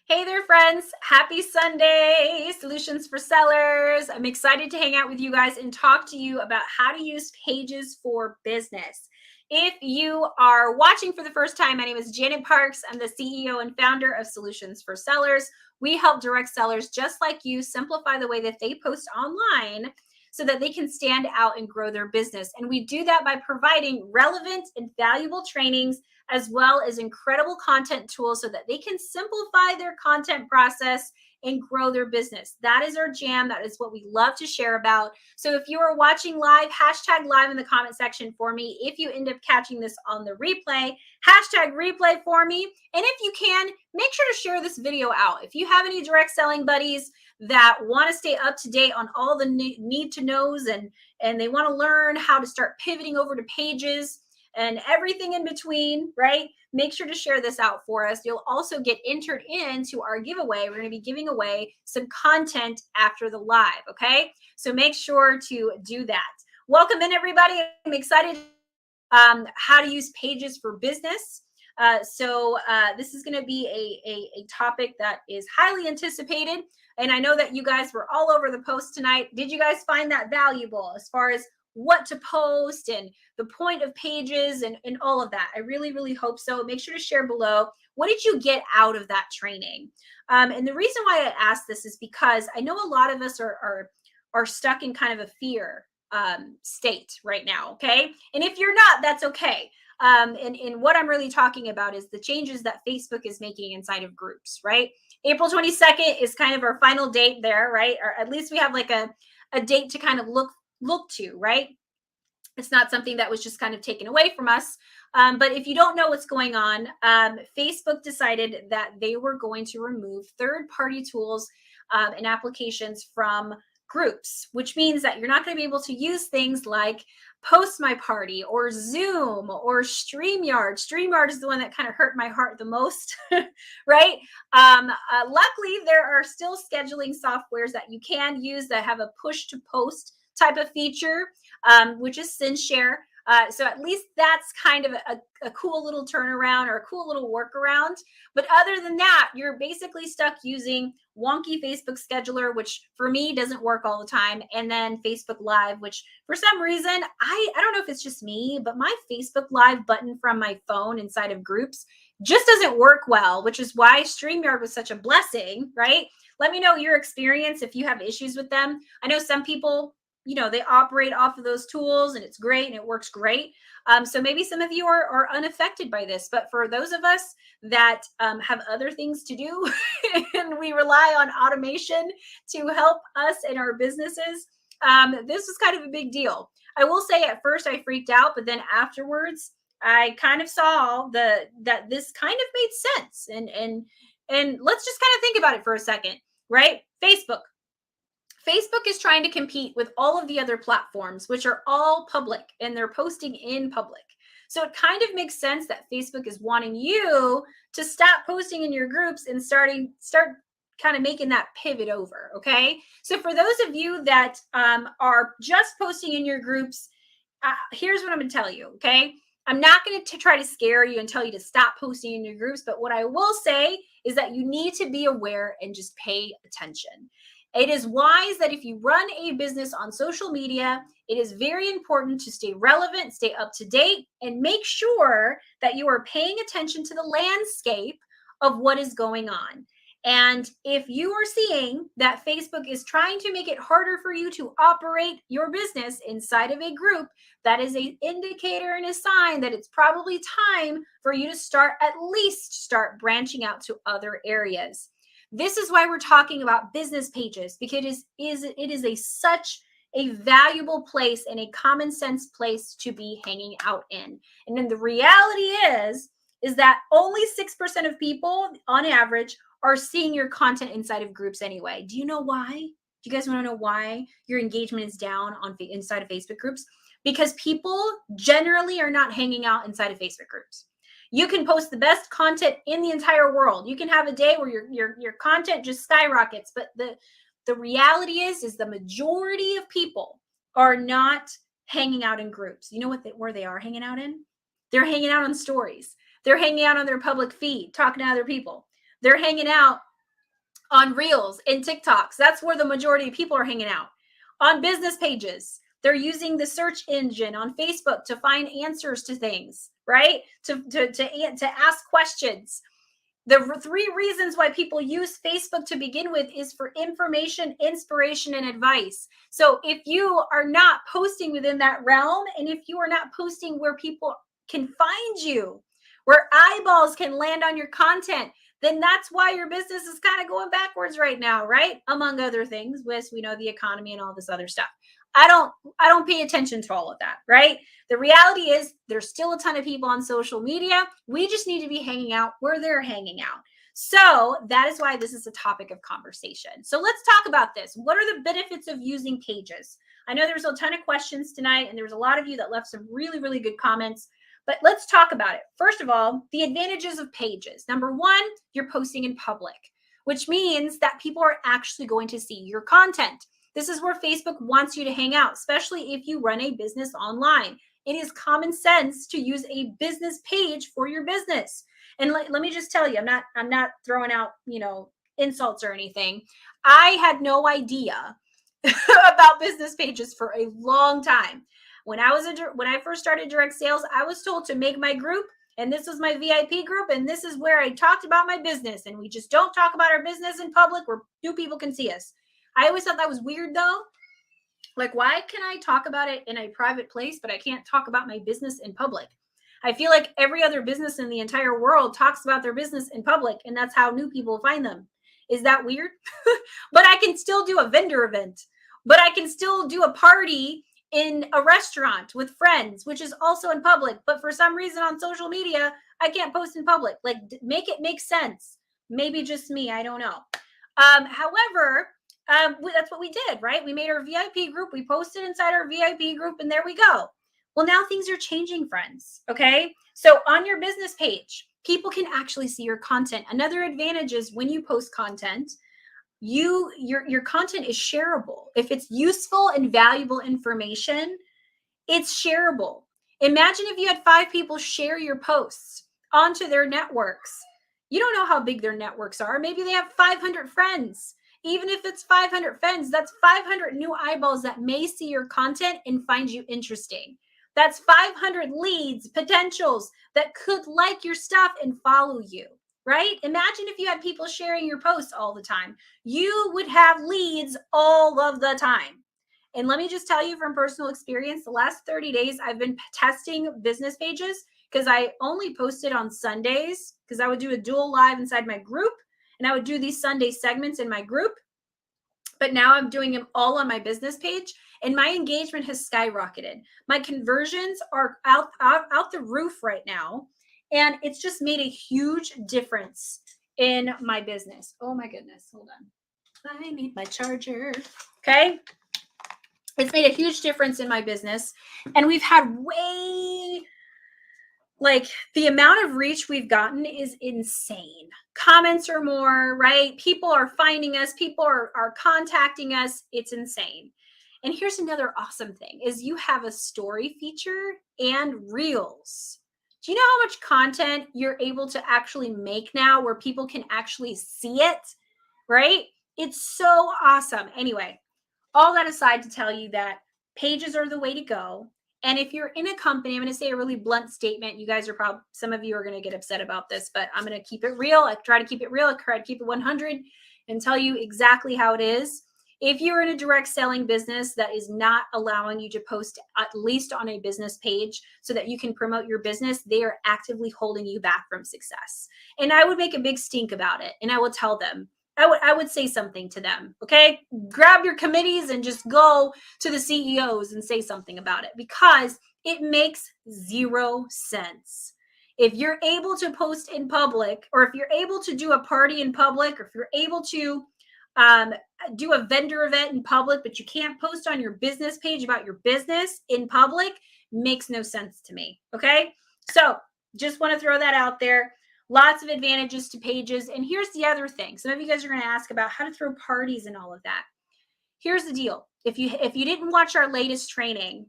Hey there, friends. Happy Sunday, Solutions for Sellers. I'm excited to hang out with you guys and talk to you about how to use pages for business. If you are watching for the first time, my name is Janet Parks. I'm the CEO and founder of Solutions for Sellers. We help direct sellers just like you simplify the way that they post online so that they can stand out and grow their business. And we do that by providing relevant and valuable trainings as well as incredible content tools so that they can simplify their content process and grow their business. That is our jam. That is what we love to share about. So if you are watching live, hashtag live in the comment section for me. If you end up catching this on the replay, hashtag replay for me. And if you can, make sure to share this video out. If you have any direct selling buddies that want to stay up to date on all the need to knows and they want to learn how to start pivoting over to pages and everything in between, right? Make sure to share this out for us. You'll also get entered into our giveaway. We're going to be giving away some content after the live, okay? So make sure to do that. Welcome in, everybody. I'm excited how to use pages for business. This is going to be a topic that is highly anticipated. And I know that you guys were all over the post tonight. Did you guys find that valuable as far as what to post and the point of pages and all of that? I really, really hope so. Make sure to share below. What did you get out of that training? And the reason why I asked this is because I know a lot of us are stuck in kind of a fear state right now. Okay. And if you're not, that's okay. And what I'm really talking about is the changes that Facebook is making inside of groups, right? April 22nd is kind of our final date there, right? Or at least we have like a date to kind of look to, right? It's not something that was just kind of taken away from us. But if you don't know what's going on, Facebook decided that they were going to remove third-party tools and applications from groups, which means that you're not going to be able to use things like Post My Party or Zoom or StreamYard. StreamYard is the one that kind of hurt my heart the most, right? Luckily, there are still scheduling softwares that you can use that have a push to post type of feature, which is SendShare. So at least that's kind of a cool little turnaround or a cool little workaround. But other than that, you're basically stuck using wonky Facebook scheduler, which for me doesn't work all the time. And then Facebook Live, which for some reason, I don't know if it's just me, but my Facebook Live button from my phone inside of groups just doesn't work well, which is why StreamYard was such a blessing, right? Let me know your experience if you have issues with them. I know some people, they operate off of those tools and it's great and it works great. So maybe some of you are unaffected by this, but for those of us that have other things to do and we rely on automation to help us in our businesses, this was kind of a big deal. I will say at first I freaked out, but then afterwards I kind of saw that this kind of made sense. And let's just kind of think about it for a second, right? Facebook is trying to compete with all of the other platforms, which are all public and they're posting in public. So it kind of makes sense that Facebook is wanting you to stop posting in your groups and start kind of making that pivot over. Okay. So for those of you that are just posting in your groups, here's what I'm going to tell you. Okay. I'm not going to try to scare you and tell you to stop posting in your groups. But what I will say is that you need to be aware and just pay attention. It is wise that if you run a business on social media, it is very important to stay relevant, stay up to date, and make sure that you are paying attention to the landscape of what is going on. And if you are seeing that Facebook is trying to make it harder for you to operate your business inside of a group, that is an indicator and a sign that it's probably time for you to at least start branching out to other areas. This is why we're talking about business pages, because it is such a valuable place and a common sense place to be hanging out in. And then the reality is that only 6% of people on average are seeing your content inside of groups anyway. Do you know why? Do you guys want to know why your engagement is down inside of Facebook groups? Because people generally are not hanging out inside of Facebook groups. You can post the best content in the entire world. You can have a day where your content just skyrockets, but the reality is the majority of people are not hanging out in groups. You know where they are hanging out in? They're hanging out on stories. They're hanging out on their public feed, talking to other people. They're hanging out on Reels and TikToks. That's where the majority of people are hanging out. On business pages, they're using the search engine on Facebook to find answers to things, right? To ask questions. The three reasons why people use Facebook to begin with is for information, inspiration, and advice. So if you are not posting within that realm, and if you are not posting where people can find you, where eyeballs can land on your content, then that's why your business is kind of going backwards right now, right? Among other things, with we know the economy and all this other stuff. I don't pay attention to all of that, right? The reality is there's still a ton of people on social media. We just need to be hanging out where they're hanging out. So that is why this is a topic of conversation. So let's talk about this. What are the benefits of using pages? I know there's a ton of questions tonight, and there's a lot of you that left some really, really good comments. But let's talk about it. First of all, the advantages of pages. Number one, you're posting in public, which means that people are actually going to see your content. This is where Facebook wants you to hang out, especially if you run a business online. It is common sense to use a business page for your business. And let me just tell you, I'm not throwing out, insults or anything. I had no idea about business pages for a long time. When I first started direct sales, I was told to make my group, and this was my VIP group, and this is where I talked about my business, and we just don't talk about our business in public where new people can see us. I always thought that was weird though. Like, why can I talk about it in a private place, but I can't talk about my business in public? I feel like every other business in the entire world talks about their business in public, and that's how new people find them. Is that weird? But I can still do a vendor event, but I can still do a party in a restaurant with friends, which is also in public. But for some reason on social media, I can't post in public. Like, make it make sense. Maybe just me. I don't know. However, that's what we did, right? We made our VIP group. We posted inside our VIP group, and there we go. Well, now things are changing, friends. Okay. So on your business page, people can actually see your content. Another advantage is when you post content, your content is shareable. If it's useful and valuable information, it's shareable. Imagine if you had 5 people share your posts onto their networks. You don't know how big their networks are. Maybe they have 500 friends. Even if it's 500 friends, that's 500 new eyeballs that may see your content and find you interesting. That's 500 leads, potentials that could like your stuff and follow you, right? Imagine if you had people sharing your posts all the time. You would have leads all of the time. And let me just tell you from personal experience, the last 30 days, I've been testing business pages because I only posted on Sundays because I would do a dual live inside my group, and I would do these Sunday segments in my group. But now I'm doing them all on my business page, and my engagement has skyrocketed. My conversions are out the roof right now, and it's just made a huge difference in my business. Oh my goodness, hold on. I need my charger. Okay. It's made a huge difference in my business, and we've had the amount of reach we've gotten is insane. Comments are more, right? People are finding us, people are contacting us. It's insane. And here's another awesome thing is you have a story feature and reels. Do you know how much content you're able to actually make now where people can actually see it, right? It's so awesome. Anyway, all that aside to tell you that pages are the way to go. And if you're in a company, I'm going to say a really blunt statement. You guys are probably, some of you are going to get upset about this, but I'm going to keep it real. I try to keep it real. I try to keep it 100 and tell you exactly how it is. If you're in a direct selling business that is not allowing you to post at least on a business page so that you can promote your business, they are actively holding you back from success. And I would make a big stink about it. And I will tell them, I would say something to them. Okay. Grab your committees and just go to the CEOs and say something about it because it makes zero sense. If you're able to post in public, or if you're able to do a party in public, or if you're able to do a vendor event in public, but you can't post on your business page about your business in public, makes no sense to me. Okay. So just want to throw that out there. Lots of advantages to pages. And here's the other thing. Some of you guys are going to ask about how to throw parties and all of that. Here's the deal. If you didn't watch our latest training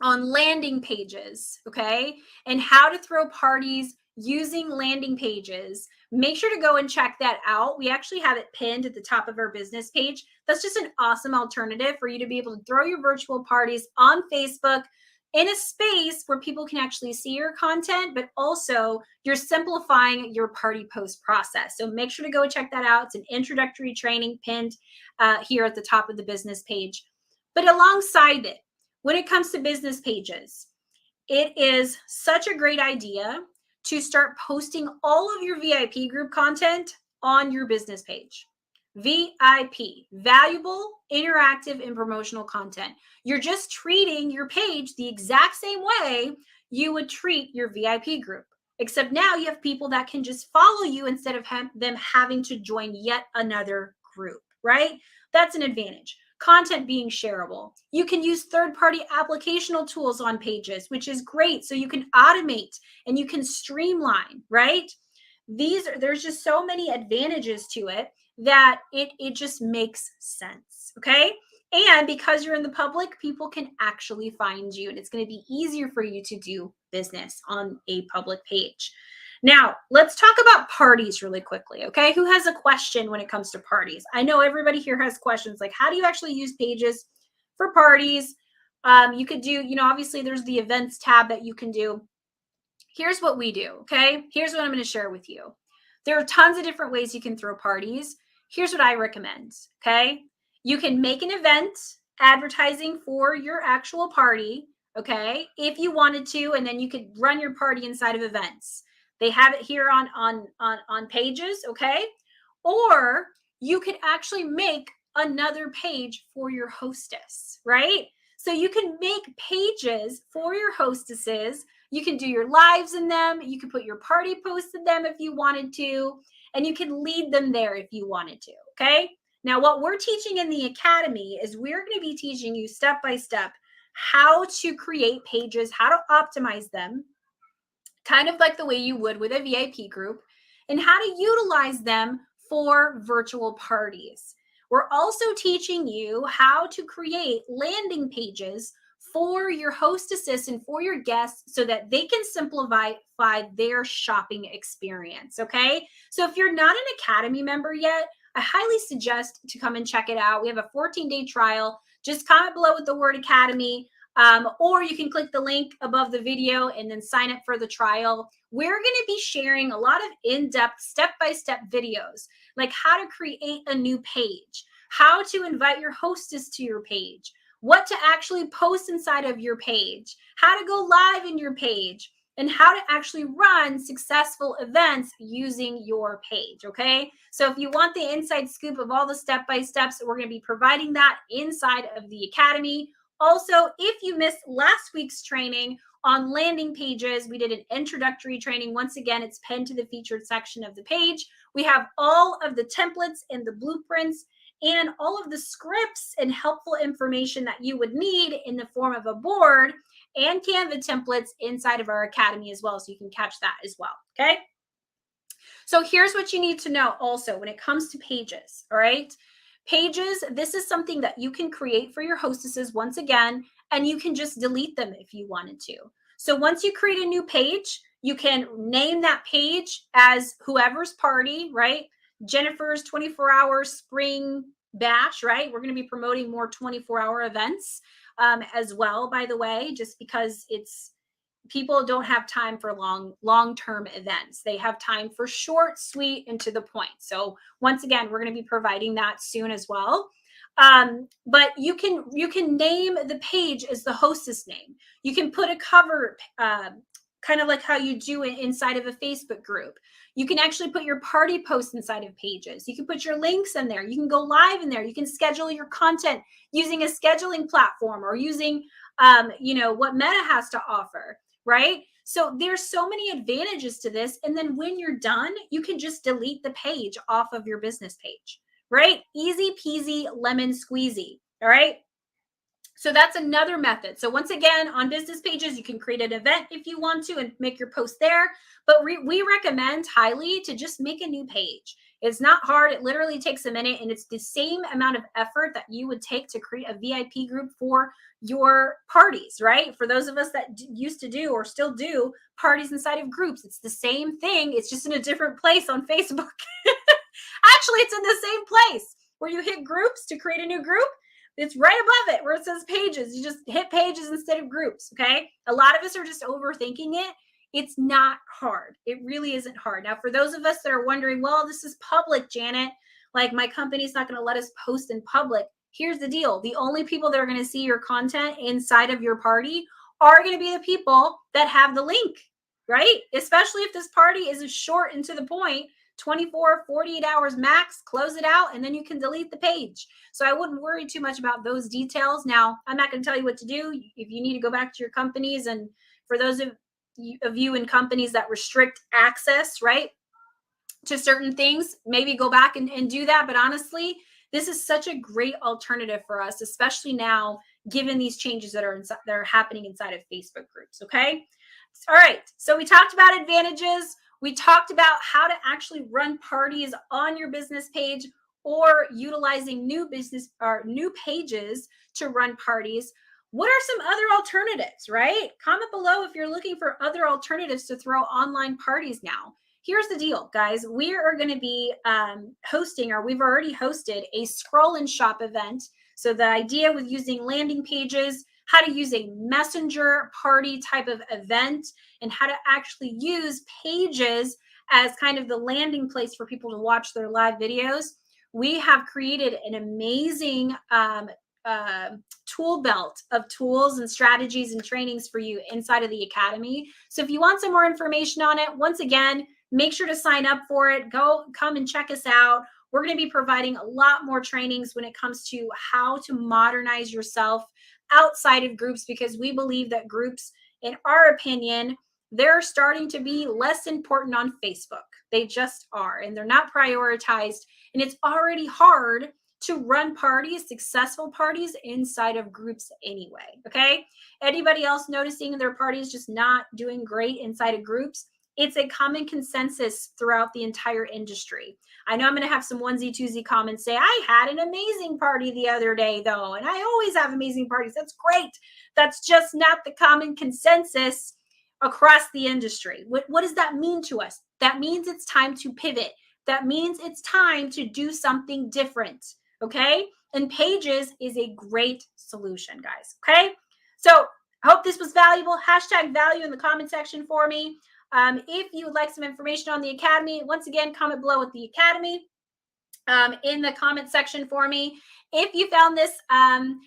on landing pages, okay, and how to throw parties using landing pages, make sure to go and check that out. We actually have it pinned at the top of our business page. That's just an awesome alternative for you to be able to throw your virtual parties on Facebook in a space where people can actually see your content, but also you're simplifying your party post process. So make sure to go check that out. It's an introductory training pinned here at the top of the business page. But alongside it, when it comes to business pages, it is such a great idea to start posting all of your VIP group content on your business page. VIP, valuable, interactive, and promotional content. You're just treating your page the exact same way you would treat your VIP group, except now you have people that can just follow you instead of them having to join yet another group, right? That's an advantage. Content being shareable. You can use third-party applicational tools on pages, which is great. So you can automate and you can streamline, right? There's just so many advantages to it that it just makes sense. Okay. And because you're in the public, people can actually find you, and it's going to be easier for you to do business on a public page. Now, let's talk about parties really quickly, okay? Who has a question when it comes to parties? I know everybody here has questions like, how do you actually use pages for parties? You could do, obviously there's the events tab that you can do. Here's what we do, okay? Here's what I'm going to share with you. There are tons of different ways you can throw parties. Here's what I recommend, okay? You can make an event advertising for your actual party, okay? If you wanted to, and then you could run your party inside of events. They have it here on pages, okay? Or you could actually make another page for your hostess, right? So you can make pages for your hostesses. You can do your lives in them. You can put your party posts in them if you wanted to, and you can lead them there if you wanted to, okay? Now, what we're teaching in the academy is we're going to be teaching you step by step how to create pages, how to optimize them, kind of like the way you would with a VIP group, and how to utilize them for virtual parties. We're also teaching you how to create landing pages for your hostesses and for your guests so that they can simplify their shopping experience, okay? So if you're not an Academy member yet, I highly suggest to come and check it out. We have a 14-day trial. Just comment below with the word Academy. Or you can click the link above the video and then sign up for the trial. We're going to be sharing a lot of in-depth step-by-step videos, like how to create a new page, how to invite your hostess to your page, what to actually post inside of your page, how to go live in your page, and how to actually run successful events using your page, okay? So if you want the inside scoop of all the step-by-steps, we're going to be providing that inside of the Academy. Also, if you missed last week's training on landing pages, we did an introductory training. Once again, it's pinned to the featured section of the page. We have all of the templates and the blueprints and all of the scripts and helpful information that you would need in the form of a board and Canva templates inside of our Academy as well. So you can catch that as well, okay? So here's what you need to know also when it comes to pages, all right? Pages, this is something that you can create for your hostesses once again, and you can just delete them if you wanted to. So once you create a new page, you can name that page as whoever's party, right? Jennifer's 24-hour spring bash, right? We're going to be promoting more 24-hour events as well, by the way, just because people don't have time for long-term events. They have time for short, sweet, and to the point. So once again, we're going to be providing that soon as well. But you can name the page as the hostess name. You can put a cover, kind of like how you do it inside of a Facebook group. You can actually put your party posts inside of pages. You can put your links in there. You can go live in there. You can schedule your content using a scheduling platform or using, what Meta has to offer, right? So there's so many advantages to this. And then when you're done, you can just delete the page off of your business page, right? Easy peasy, lemon squeezy, all right? So that's another method. So once again, on business pages, you can create an event if you want to and make your post there. But we recommend highly to just make a new page. It's not hard. It literally takes a minute, and it's the same amount of effort that you would take to create a VIP group for your parties, right? For those of us that used to do or still do parties inside of groups, it's the same thing. It's just in a different place on Facebook. Actually, it's in the same place where you hit groups to create a new group. It's right above it where it says pages. You just hit pages instead of groups. Okay. A lot of us are just overthinking it. It's not hard. It really isn't hard. Now, for those of us that are wondering, well, this is public, Janet, like my company's not going to let us post in public. Here's the deal. The only people that are going to see your content inside of your party are going to be the people that have the link, right? Especially if this party is short and to the point, 24, 48 hours max, close it out, and then you can delete the page. So I wouldn't worry too much about those details. Now, I'm not going to tell you what to do. If you need to go back to your companies, and for those of you in companies that restrict access, right, to certain things, maybe go back and do that. But honestly, this is such a great alternative for us, especially now, given these changes that are happening inside of Facebook groups. Okay. All right. So we talked about advantages. We talked about how to actually run parties on your business page or utilizing new business or new pages to run parties. What are some other alternatives, right? Comment below if you're looking for other alternatives to throw online parties now. Here's the deal, guys. We are going to be hosting, or we've already hosted, a scroll and shop event. So the idea with using landing pages, how to use a messenger party type of event, and how to actually use pages as kind of the landing place for people to watch their live videos. We have created an amazing tool belt of tools and strategies and trainings for you inside of the Academy. So if you want some more information on it, once again, make sure to sign up for it. Come and check us out. We're going to be providing a lot more trainings when it comes to how to modernize yourself outside of groups, because we believe that groups, in our opinion, they're starting to be less important on Facebook. They just are, and they're not prioritized. And it's already hard to run parties, successful parties inside of groups anyway. Okay. Anybody else noticing their parties just not doing great inside of groups? It's a common consensus throughout the entire industry. I know I'm going to have some onesie twosie comments say, I had an amazing party the other day though, and I always have amazing parties. That's great. That's just not the common consensus across the industry. What does that mean to us? That means it's time to pivot. That means it's time to do something different. Okay. And Pages is a great solution, guys. Okay. So I hope this was valuable. Hashtag value in the comment section for me. If you would like some information on the Academy, once again, comment below with the Academy in the comment section for me. If you found this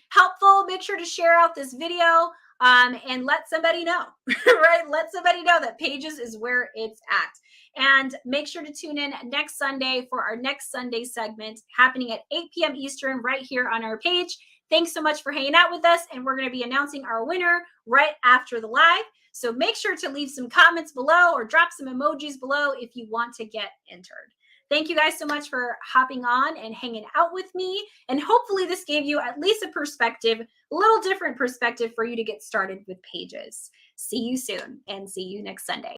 helpful, make sure to share out this video and let somebody know, right? Let somebody know that Pages is where it's at. And make sure to tune in next Sunday for our next Sunday segment happening at 8 p.m. Eastern right here on our page. Thanks so much for hanging out with us. And we're going to be announcing our winner right after the live. So make sure to leave some comments below or drop some emojis below if you want to get entered. Thank you guys so much for hopping on and hanging out with me. And hopefully this gave you at least a perspective, a little different perspective for you to get started with Pages. See you soon and see you next Sunday.